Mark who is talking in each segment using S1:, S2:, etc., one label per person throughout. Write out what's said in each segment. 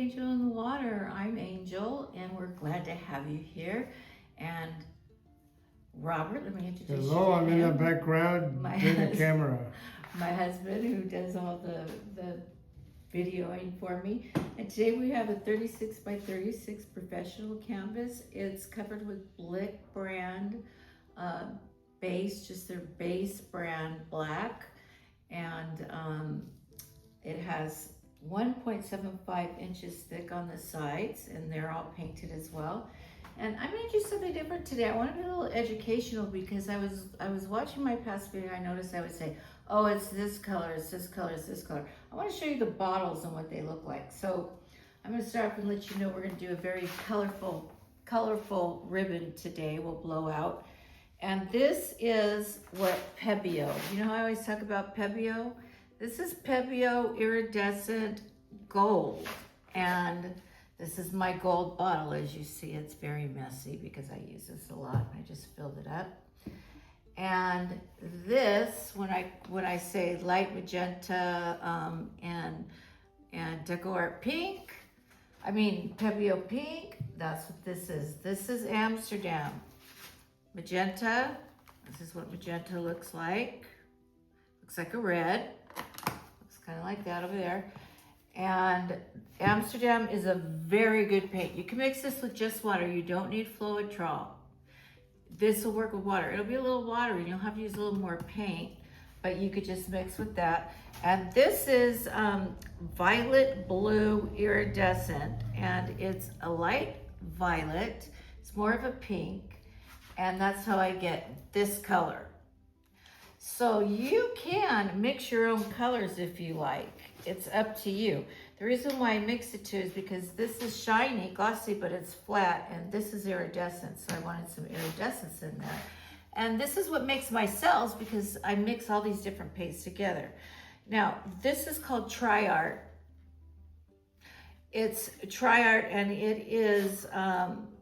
S1: Angel in the Water. I'm Angel, and we're glad to have you here. And Robert, let me introduce you.
S2: Hello, I'm in the background doing the camera.
S1: My husband, who does all the videoing for me. And today we have a 36 by 36 professional canvas. It's covered with Blick brand base, just their base brand black. And it has 1.75 inches thick on the sides, and they're all painted as well. And I'm going to do something different today. I want to be a little educational because I was watching my past video. I noticed I would say, oh, it's this color, it's this color, it's this color. I want to show you the bottles and what they look like. So I'm going to start off and let you know we're going to do a very colorful ribbon today. We'll blow out. And this is what Pebeo. You know how I always talk about Pebeo? This is Pebeo iridescent gold. And this is my gold bottle. As you see, it's very messy because I use this a lot. I just filled it up. And this, when I say light magenta and Deco Art pink, I mean Pebeo pink, that's what this is. This is Amsterdam. Magenta, this is what magenta looks like. Looks like a red. Looks kind of like that over there. And Amsterdam is a very good paint. You can mix this with just water. You don't need Floetrol. This will work with water. It'll be a little watery. You'll have to use a little more paint, but you could just mix with that. And this is violet blue iridescent, and it's a light violet. It's more of a pink, and that's how I get this color. So you can mix your own colors if you like. It's up to you. The reason why I mix it too is because this is shiny, glossy, but it's flat, and this is iridescent, so I wanted some iridescence in there. And this is what makes my cells, because I mix all these different paints together. Now, this is called Tri-Art. It's Tri-Art, and it is,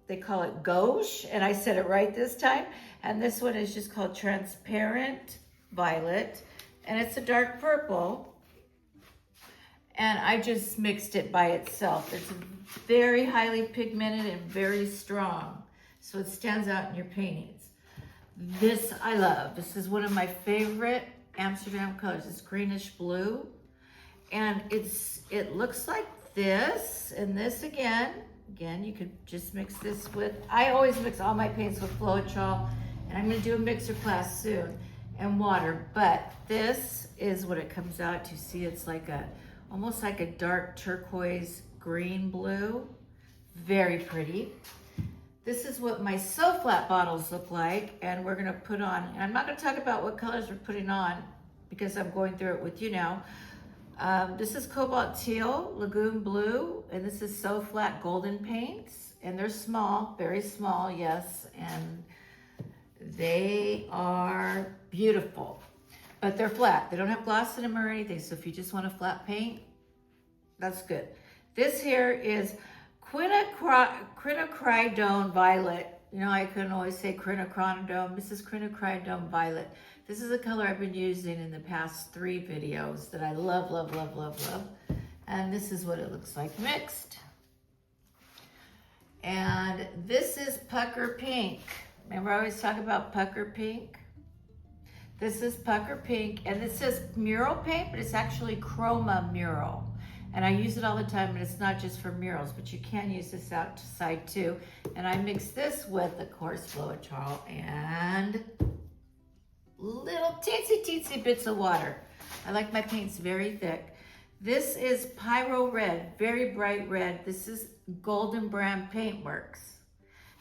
S1: they call it gauche, and I said it right this time. And this one is just called Transparent Violet, and it's a dark purple. And I just mixed it by itself. It's very highly pigmented and very strong, so it stands out in your paintings. This I love. This is one of my favorite Amsterdam colors. It's greenish blue, and it looks like this and this again. Again, you could just mix this with, I always mix all my paints with Floetrol, and I'm gonna do a mixer class soon, and water, but this is what it comes out to. See, it's like almost like a dark turquoise green blue. Very pretty. This is what my So Flat bottles look like, and we're gonna put on, and I'm not gonna talk about what colors we're putting on because I'm going through it with you now. This is Cobalt Teal, Lagoon Blue, and this is So Flat Golden paints, and they're small, very small, yes, and they are beautiful. But they're flat. They don't have gloss in them or anything, so if you just want a flat paint, that's good. This here is quinacridone violet. You know, I couldn't always say quinacridone. This is quinacridone violet. This is a color I've been using in the past 3 videos that I love, love, love, love, love. And this is what it looks like mixed. And this is pucker pink. Remember I always talk about pucker pink? This is pucker pink, and it says mural paint, but it's actually chroma mural. And I use it all the time, and it's not just for murals, but you can use this outside too. And I mix this with, of course, Floetrol and little teensy bits of water. I like my paints very thick. This is Pyro Red, very bright red. This is Golden Brand Paintworks.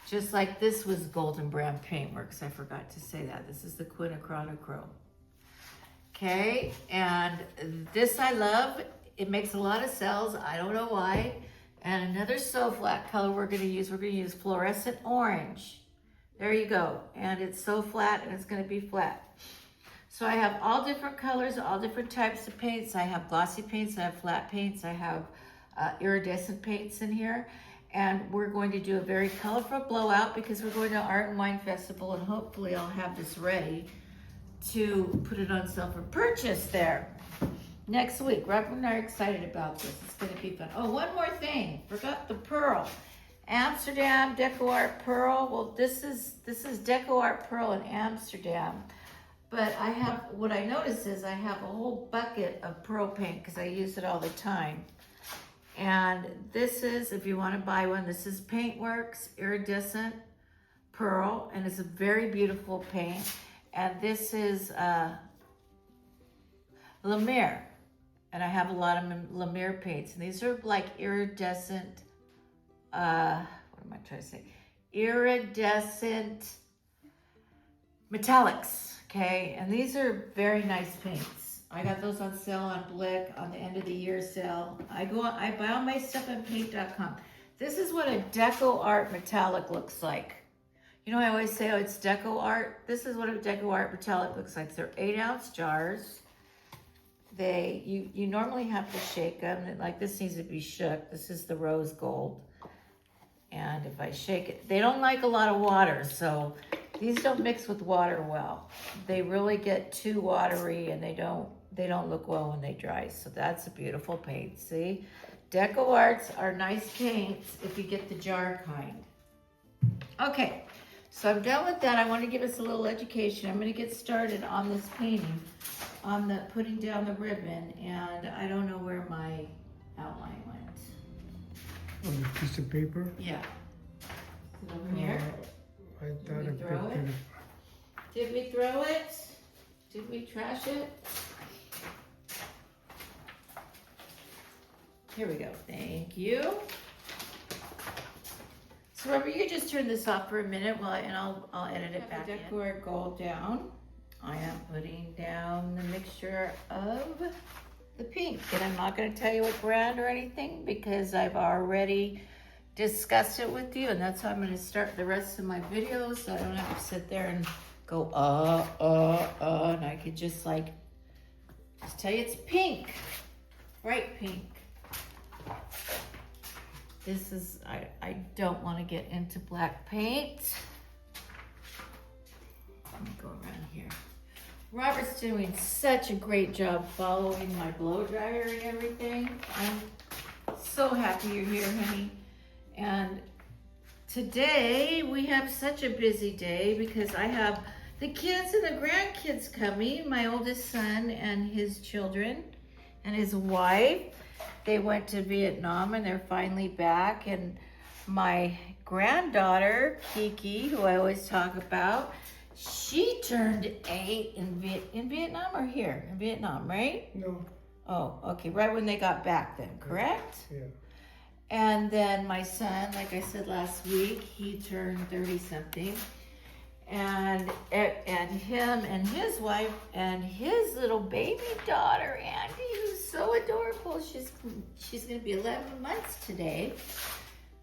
S1: Just like this was Golden Brand Paintworks. I forgot to say that. This is the quinacridone. Okay, and this I love. It makes a lot of cells. I don't know why. And another So Flat color we're gonna use fluorescent orange. There you go. And it's So Flat, and it's gonna be flat. So I have all different colors, all different types of paints. I have glossy paints, I have flat paints, I have iridescent paints in here. And we're going to do a very colorful blowout because we're going to Art and Wine Festival, and hopefully I'll have this ready to put it on sale for purchase there. next week. Robert and I are excited about this. It's gonna be fun. Oh, one more thing. Forgot the pearl. Amsterdam Deco Art Pearl. Well, this is Deco Art Pearl in Amsterdam. But I have, what I noticed is I have a whole bucket of pearl paint because I use it all the time. And this is, if you want to buy one, this is Paintworks Iridescent Pearl, and it's a very beautiful paint. And this is Lemire, and I have a lot of Lemire paints. And these are like iridescent, what am I trying to say? Iridescent metallics. Okay, and these are very nice paints. I got those on sale on Blick on the end of the year sale. I buy all my stuff on paint.com. This is what a Deco Art metallic looks like. You know, I always say, oh, it's Deco Art. This is what a Deco Art metallic looks like. They're 8-ounce jars. You normally have to shake them. Like this needs to be shook. This is the rose gold. And if I shake it, they don't like a lot of water, so these don't mix with water well. They really get too watery, and they don't look well when they dry. So that's a beautiful paint. See, Deco Arts are nice paints if you get the jar kind. Okay, so I'm done with that. I want to give us a little education. I'm going to get started on this painting, on the putting down the ribbon, and I don't know where my outline went.
S2: On the piece of paper?
S1: Yeah. Is it over here?
S2: I thought I
S1: throw
S2: picked
S1: it?
S2: it.
S1: Did we throw it? Did we trash it? Here we go. Thank you. So Robert, you just turn this off for a minute and I'll edit it back in. Decor gold down. I am putting down the mixture of the pink, and I'm not going to tell you what brand or anything because I've already discussed it with you, and that's how I'm going to start the rest of my videos, so I don't have to sit there and go and I could just tell you it's pink, bright pink. This is, I don't want to get into black paint. Let me go around here. Robert's doing such a great job following my blow dryer and everything. I'm so happy you're here, honey. And today we have such a busy day because I have the kids and the grandkids coming, my oldest son and his children and his wife. They went to Vietnam and they're finally back. And my granddaughter, Kiki, who I always talk about, she turned 8 in Vietnam or here? In Vietnam, right?
S2: No.
S1: Oh, okay. Right when they got back then, correct?
S2: Yeah.
S1: And then my son, like I said last week, he turned 30-something. And him and his wife and his little baby daughter, Andy, who's so adorable. She's going to be 11 months today.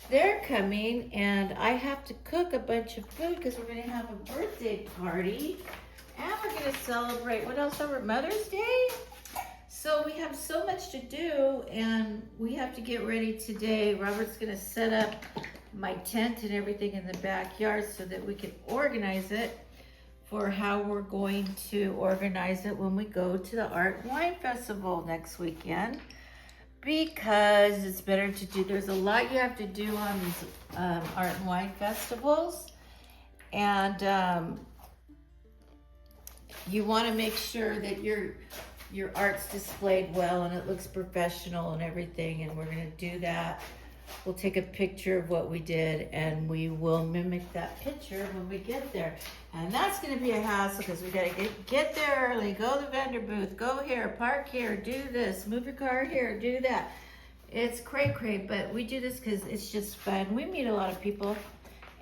S1: They're coming, and I have to cook a bunch of food because we're going to have a birthday party, and we're going to celebrate, what else over Mother's Day? So we have so much to do, and we have to get ready today. Robert's going to set up my tent and everything in the backyard so that we can organize it for how we're going to organize it when we go to the Art and Wine Festival next weekend. Because it's better to do, there's a lot you have to do on these art and wine festivals. And you want to make sure that your art's displayed well and it looks professional and everything. And we're going to do that. We'll take a picture of what we did and we will mimic that picture when we get there. And that's going to be a hassle because we got to get there early, go to the vendor booth, go here, park here, do this, move your car here, do that. It's cray-cray, but we do this because it's just fun. We meet a lot of people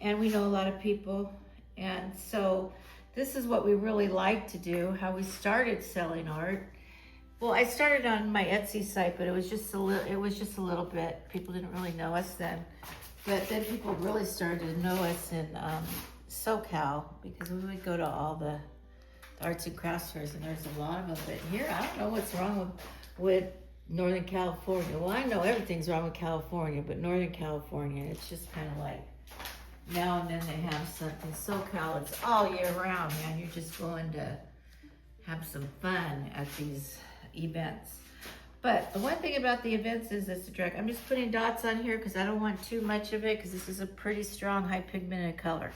S1: and we know a lot of people. And so this is what we really like to do, how we started selling art. Well, I started on my Etsy site, but it was just a little bit. People didn't really know us then. But then people really started to know us in SoCal because we would go to all the arts and crafts fairs, and there's a lot of them. But here, I don't know what's wrong with Northern California. Well, I know everything's wrong with California, but Northern California, it's just kind of like now and then they have something. SoCal, it's all year round, man. You're just going to have some fun at these events. But the one thing about the events is it's a drag. I'm just putting dots on here because I don't want too much of it because this is a pretty strong, high pigmented color.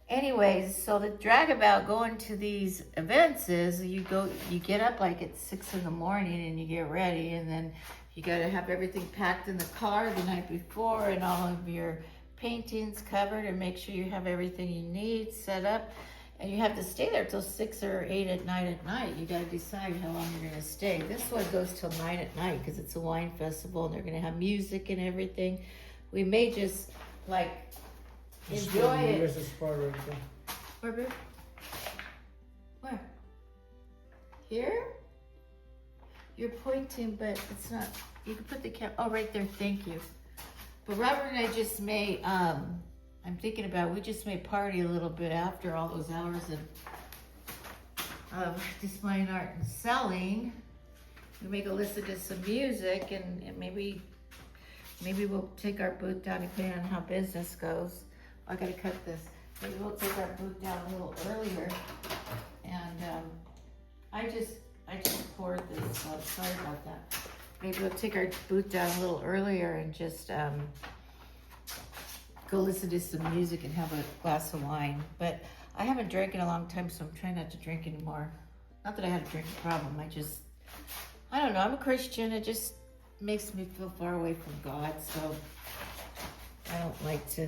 S1: Anyways, so the drag about going to these events is you get up like at 6 in the morning and you get ready, and then you got to have everything packed in the car the night before and all of your paintings covered and make sure you have everything you need set up. And you have to stay there till 6 or 8 at night. You got to decide how long you're going to stay. This one goes till 9 at night because it's a wine festival and they're going to have music and everything. We may just like enjoy it.
S2: There's a spot right there.
S1: Where, babe? Where? Here? You're pointing, but it's not. You can put the camera. Oh, right there. Thank you. But Robert and I just may. I'm thinking about. We just may party a little bit after all those hours of displaying art and selling. We make a listen to some music, and maybe we'll take our booth down depending on how business goes. I gotta cut this. Maybe we'll take our booth down a little earlier. And I just poured this, so sorry about that. Maybe we'll take our booth down a little earlier and just go listen to some music and have a glass of wine. But I haven't drank in a long time, so I'm trying not to drink anymore. Not that I had a drinking problem. I don't know. I'm a Christian. It just makes me feel far away from God, so I don't like to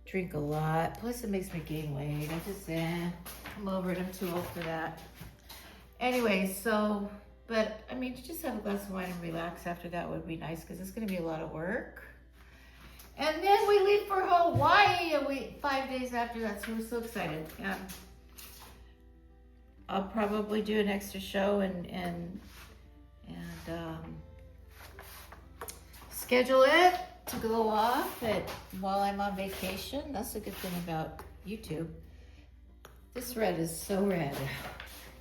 S1: drink a lot. Plus it makes me gain weight. I'm over it. I'm too old for that. Anyway, so, but I mean, to just have a glass of wine and relax after that would be nice because it's going to be a lot of work. And then we leave for Hawaii 5 days after that, so we're so excited. I'll probably do an extra show and schedule it to go off while I'm on vacation. That's a good thing about YouTube. This red is so red.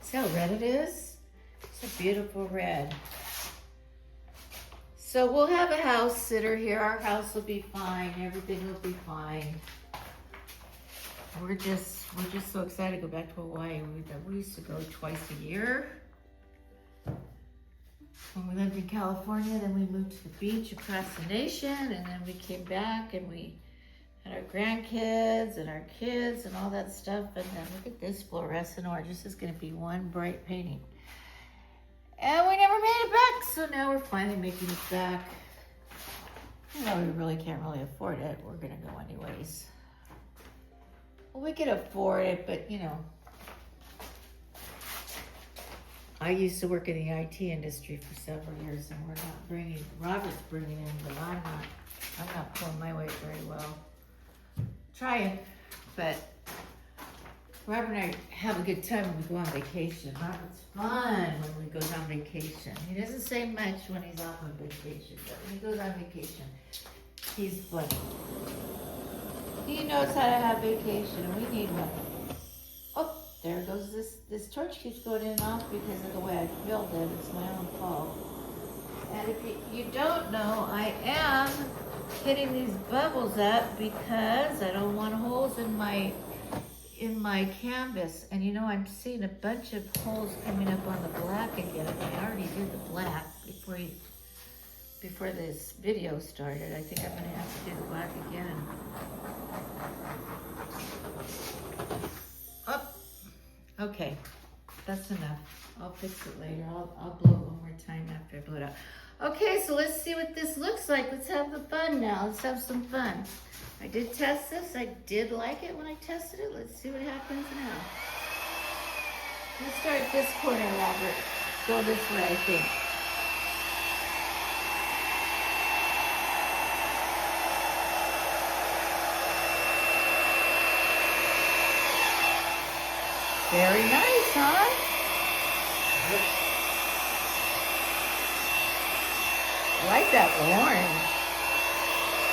S1: See how red it is? It's a beautiful red. So we'll have a house sitter here. Our house will be fine. Everything will be fine. We're just so excited to go back to Hawaii. We used to go twice a year. When we lived in California, then we moved to the beach across the nation, and then we came back and we had our grandkids and our kids and all that stuff. And then look at this fluorescent orange. This is going to be one bright painting. And we never made it back, so now we're finally making it back. You know, we really can't really afford it. We're going to go anyways. Well, we can afford it, but you know, I used to work in the IT industry for several years, and Robert's bringing in, but I'm not pulling my weight very well. Trying, but Robert and I have a good time when we go on vacation. Robert's fun when he goes on vacation. He doesn't say much when he's off on vacation, but when he goes on vacation, he's fun. He knows how to have vacation, and we need one. Oh, there goes this torch keeps going in and off because of the way I filled it. It's my own fault. And if you don't know, I am hitting these bubbles up because I don't want holes in my canvas. And you know, I'm seeing a bunch of holes coming up on the black again. I already did the black before this video started. I think I'm gonna have to do the black again. Oh, okay, that's enough. I'll fix it later. I'll blow it one more time after I blow it out. Okay, so let's see what this looks like. Let's have the fun now. Let's have some fun. I did test this. I did like it when I tested it. Let's see what happens now. Let's start at this corner, Robert. Go this way, I think. Very nice, huh? I like that orange.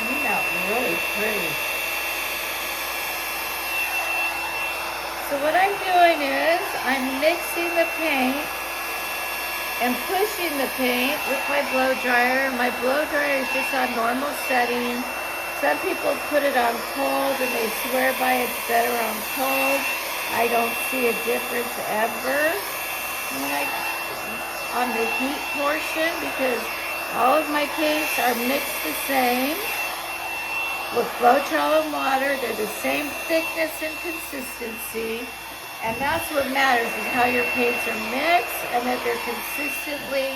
S1: Came out really pretty. So what I'm doing is I'm mixing the paint and pushing the paint with my blow dryer. My blow dryer is just on normal setting. Some people put it on cold and they swear by it's better on cold. I don't see a difference ever. when on the heat portion, because all of my paints are mixed the same with Floetrol and water. They're the same thickness and consistency, and that's what matters, is how your paints are mixed and that they're consistently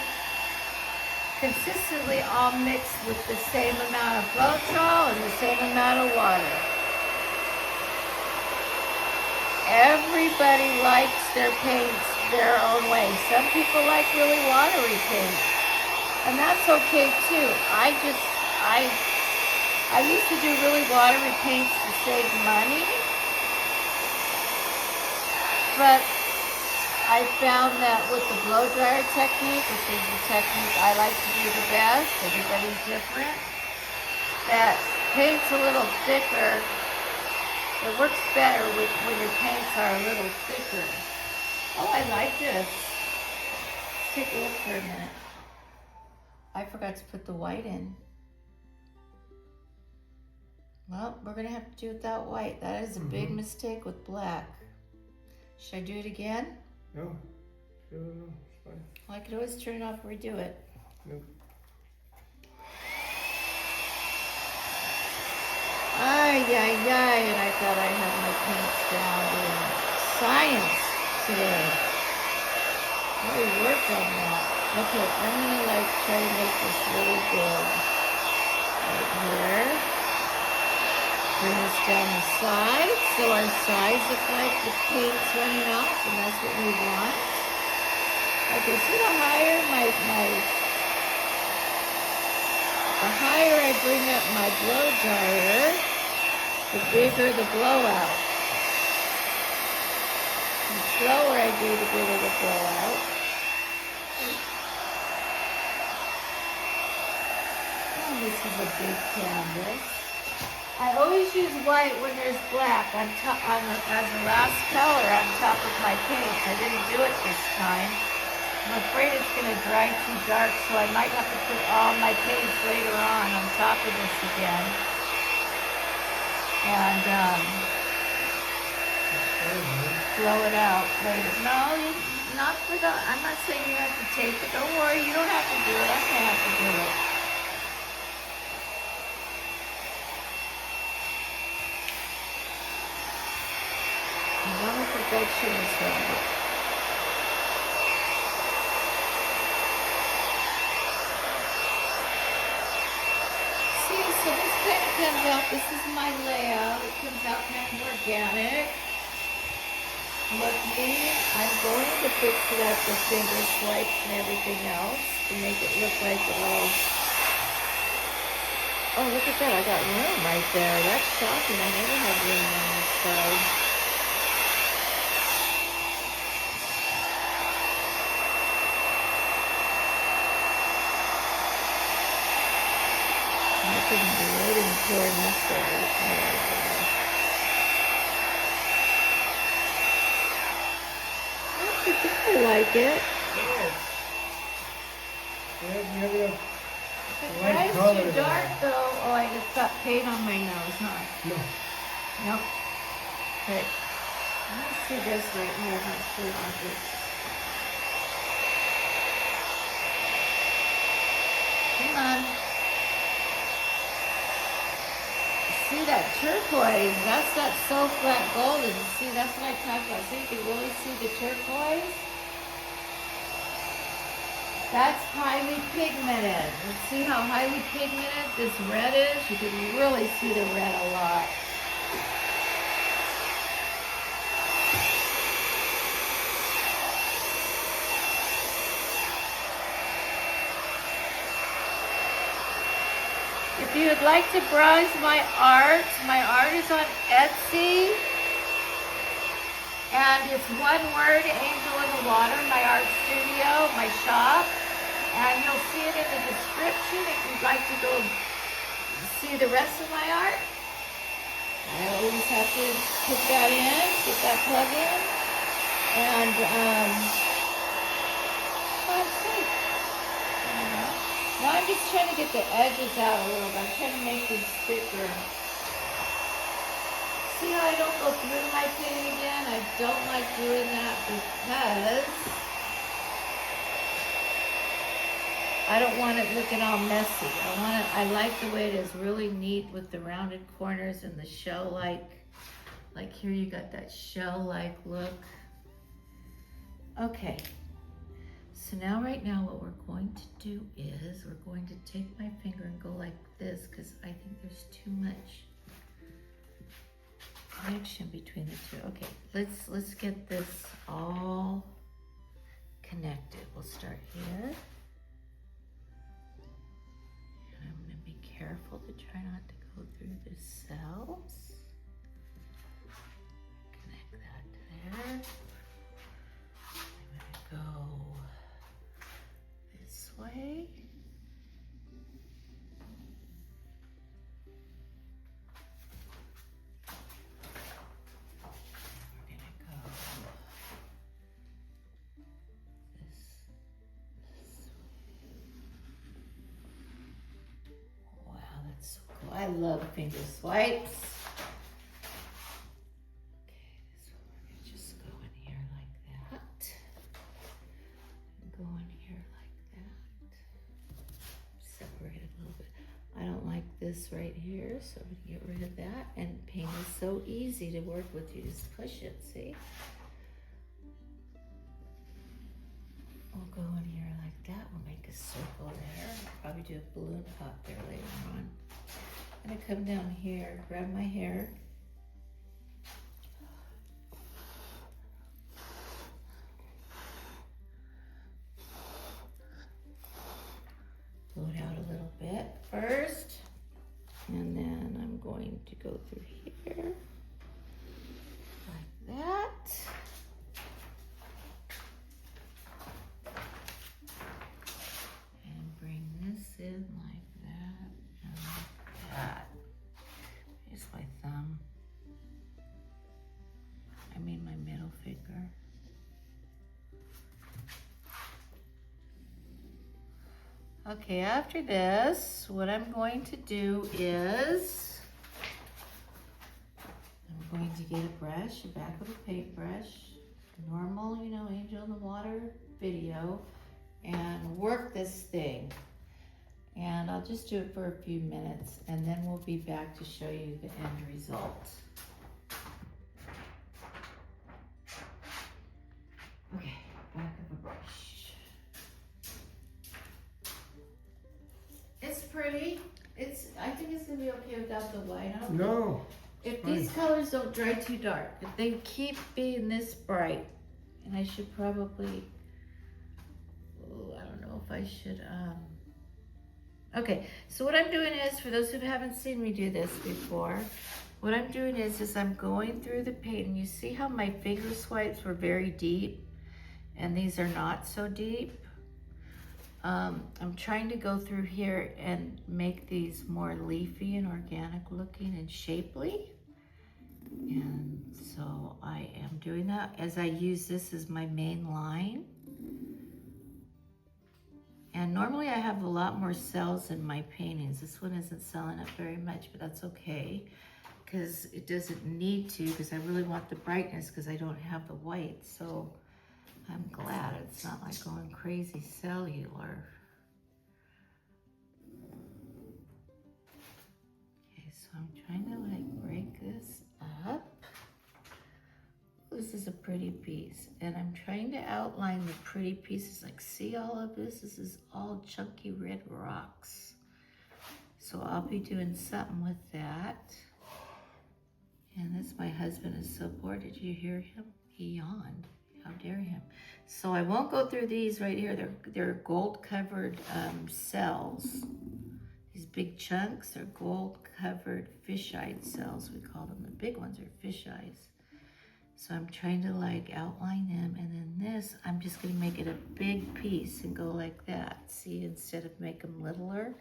S1: all mixed with the same amount of Floetrol and the same amount of water. Everybody likes their paints their own way. Some people like really watery paints, and that's okay too. I used to do really watery paints to save money, but I found that with the blow dryer technique, which is the technique I like to do the best, everybody's different, that paint's a little thicker. It works better when your paints are a little thicker. Oh, I like this. Let's take a look for a minute. I forgot to put the white in. Well, we're gonna have to do without white. That is a big mistake with black. Should I do it again?
S2: No. No, it's fine.
S1: Well, I could always turn it off and redo it.
S2: Nope.
S1: Ay, and I thought I had my paints down in science today. Really worked on that. Okay, I'm gonna try to make this really big. Right here. Bring this down the side, so our sides look like the paint's running off, and that's what we want. Okay, see the higher the higher I bring up my blow dryer, the bigger the blowout. The slower I do, the bigger the blowout. Oh, this is a big canvas. I always use white when there's black on top, as the last color on top of my paints. I didn't do it this time. I'm afraid it's going to dry too dark, so I might have to put all my paints later on top of this again. And blow it out later. No, I'm not saying you have to tape it. Don't worry, you don't have to do it. I'm going to have to do it. I'm a perfectionist now. So this kind of comes out, this is my layout. It comes out kind of organic looking. I'm going to fix it up with finger swipes and everything else to make it look like a little... Oh, look at that. I got room right there. That's shocking. I never had room on this side. I couldn't be waiting for this I like it.
S2: Yeah, you have enough
S1: If
S2: light
S1: it's
S2: color.
S1: too dark though, oh, I just got paint on my nose, huh?
S2: No.
S1: Nope. Okay. Let's see this right here. Let's see on this. Come on. See that turquoise? That's that so flat golden. See, that's what I talked about. See, you can really see the turquoise. That's highly pigmented. Let's see how highly pigmented this red is. You can really see the red a lot. If you would like to browse my art is on Etsy. And it's one word, Angel in the Water, my art studio, my shop. And you'll see it in the description if you'd like to go see the rest of my art. I always have to put that in, get that plug in. And, let's see. Now I'm just trying to get the edges out a little bit. I'm trying to make these thicker. See how I don't go through my paint again? I don't like doing that because I don't want it looking all messy. I like the way it is really neat with the rounded corners and the like here you got that shell-like look. Okay, so now right now what we're going to do is we're going to take my finger and go like this because I think there's too much connection between the two. Okay, let's get this all connected. We'll start here. And I'm gonna be careful to try not to go through the cells. Connect that there. I'm gonna go this way. I love finger swipes. Okay, so we're gonna just go in here like that. And go in here like that. Separate it a little bit. I don't like this right here, so I'm gonna get rid of that. And paint is so easy to work with. You just push it, see? We'll go in here like that. We'll make a circle there. I'll probably do a balloon pop there later on. I'm gonna come down here, grab my hair. Blow it out a little bit first. And then I'm going to go through here, like that. And bring this in like that and like that. Here's my thumb. I mean my middle finger. Okay, after this, what I'm going to do is I'm going to get a brush, the back of a paintbrush, normal, you know, Angel in the Water video, and work this thing. And I'll just do it for a few minutes, and then we'll be back to show you the end result. Okay, back of a brush. It's pretty. I think it's gonna be okay without the white on.
S2: No.
S1: If these colors don't dry too dark, if they keep being this bright, and I should probably, I don't know if I should, okay, so what I'm doing is, for those who haven't seen me do this before, what I'm doing is I'm going through the paint, and you see how my finger swipes were very deep, and these are not so deep. I'm trying to go through here and make these more leafy and organic looking and shapely. And so I am doing that as I use this as my main line. And normally I have a lot more cells in my paintings. This one isn't selling up very much, but that's okay, because it doesn't need to, because I really want the brightness because I don't have the white. So I'm glad it's not like going crazy cellular. Okay, so I'm trying to like break this up. This is a pretty piece, and I'm trying to outline the pretty pieces. Like, see all of this? This is all chunky red rocks. So I'll be doing something with that. And this, my husband is so bored. Did you hear him? He yawned. How dare him? So I won't go through these right here. They're gold-covered cells. These big chunks are gold-covered fish-eyed cells. We call them. The big ones are fish eyes. So I'm trying to like outline them, and then this, I'm just gonna make it a big piece and go like that. See, instead of make them littler.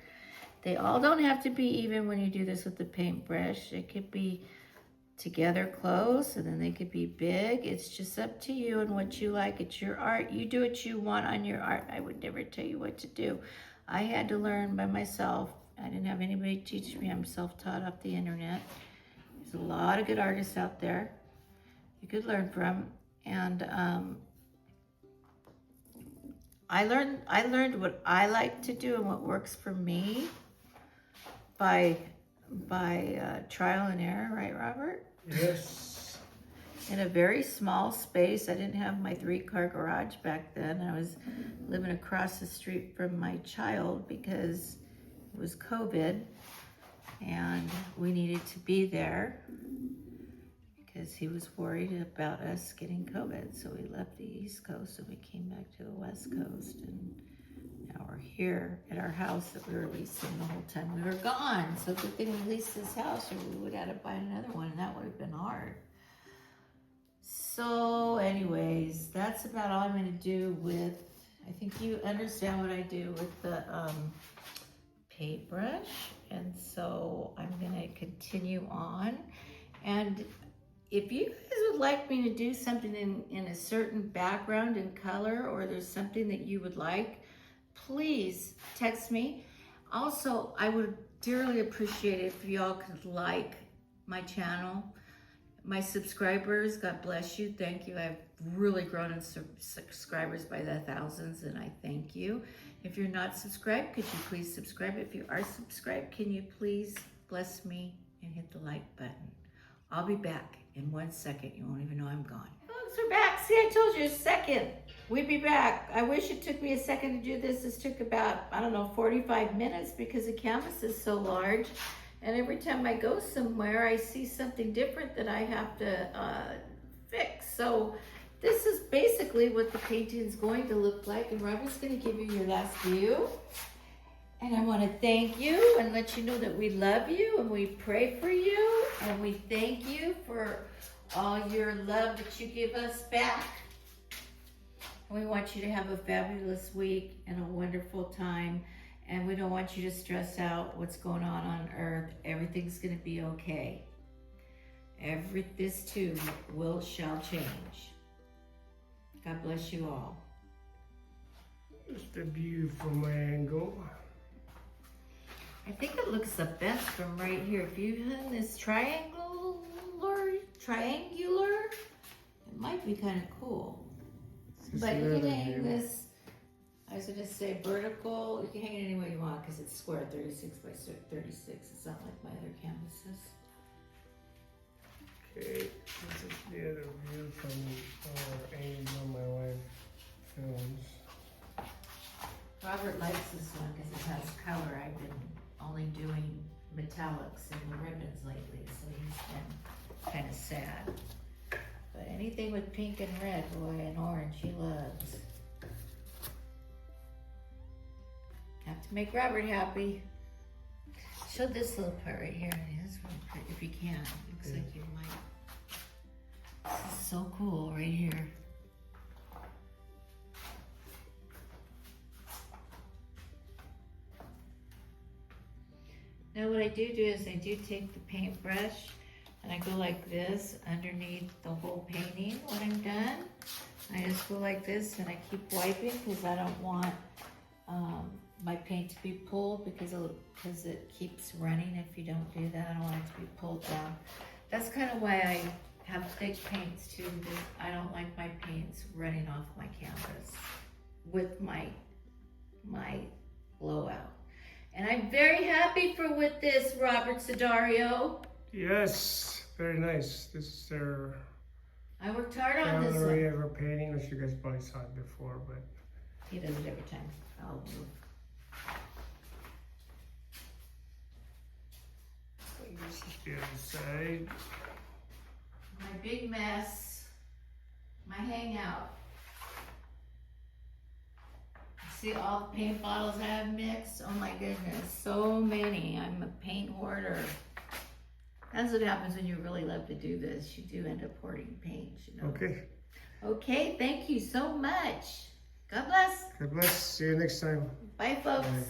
S1: They all don't have to be even when you do this with the paintbrush. It could be together close, and then they could be big. It's just up to you and what you like. It's your art. You do what you want on your art. I would never tell you what to do. I had to learn by myself. I didn't have anybody teach me. I'm self-taught off the internet. There's a lot of good artists out there you could learn from. And I learned what I like to do and what works for me by trial and error, right, Robert?
S2: Yes.
S1: In a very small space. I didn't have my 3-car garage back then. I was living across the street from my child because it was COVID and we needed to be there because he was worried about us getting COVID. So we left the East Coast and we came back to the West Coast, and now we're here at our house that we were leasing the whole time we were gone. So good thing we leased this house, or we would have had to buy another one, and that would have been hard. So anyways, that's about all I'm going to do with, I think you understand what I do with the paintbrush. And so I'm going to continue on. And if you guys would like me to do something in a certain background and color, or there's something that you would like, please text me. Also, I would dearly appreciate it if y'all could like my channel. My subscribers, God bless you, thank you. I've really grown in subscribers by the thousands, and I thank you. If you're not subscribed, could you please subscribe? If you are subscribed, can you please bless me and hit the like button? I'll be back in 1 second. You won't even know I'm gone. Folks, we're back. See, I told you a second. We'd be back. I wish it took me a second to do this. This took about, I don't know, 45 minutes because the canvas is so large. And every time I go somewhere, I see something different that I have to fix. So this is basically what the painting is going to look like. And Robert's going to give you your last view. And I want to thank you and let you know that we love you and we pray for you. And we thank you for all your love that you give us back. And we want you to have a fabulous week and a wonderful time. And we don't want you to stress out what's going on earth. Everything's going to be okay. This too shall change. God bless you all.
S2: Just a view from my angle.
S1: I think it looks the best from right here. If you have this triangular, it might be kind of cool. But you can hang this, I was going to say vertical. You can hang it any way you want because it's square, 36 by 36. It's not like my other canvases.
S2: Okay, this is the other view from our angle my wife films.
S1: Robert likes this one because it has color. I've been only doing metallics and the ribbons lately, so he's been kind of sad. But anything with pink and red, boy, and orange, he loves. Have to make Robert happy. Show this little part right here. That's really pretty, if you can. It looks like you might. This is so cool right here. Now what I do is I do take the paintbrush and I go like this underneath the whole painting when I'm done. I just go like this and I keep wiping because I don't want my paint to be pulled because it keeps running if you don't do that. I don't want it to be pulled down. That's kind of why I have thick paints too, because I don't like my paints running off my canvas with my blowout. And I'm very happy with this, Robert Sidario.
S2: Yes, very nice. This is their
S1: I worked hard on this
S2: gallery
S1: one.
S2: of her painting, which you guys probably saw it before, but
S1: He does it every time. I'll move.
S2: this is the other side.
S1: My big mess, my hangout. See all the paint bottles I have mixed? Oh my goodness, so many. I'm a paint hoarder. That's what happens when you really love to do this. You do end up hoarding paint, you know.
S2: Okay.
S1: Okay, thank you so much. God bless.
S2: God bless. See you next time.
S1: Bye, folks.
S2: Bye.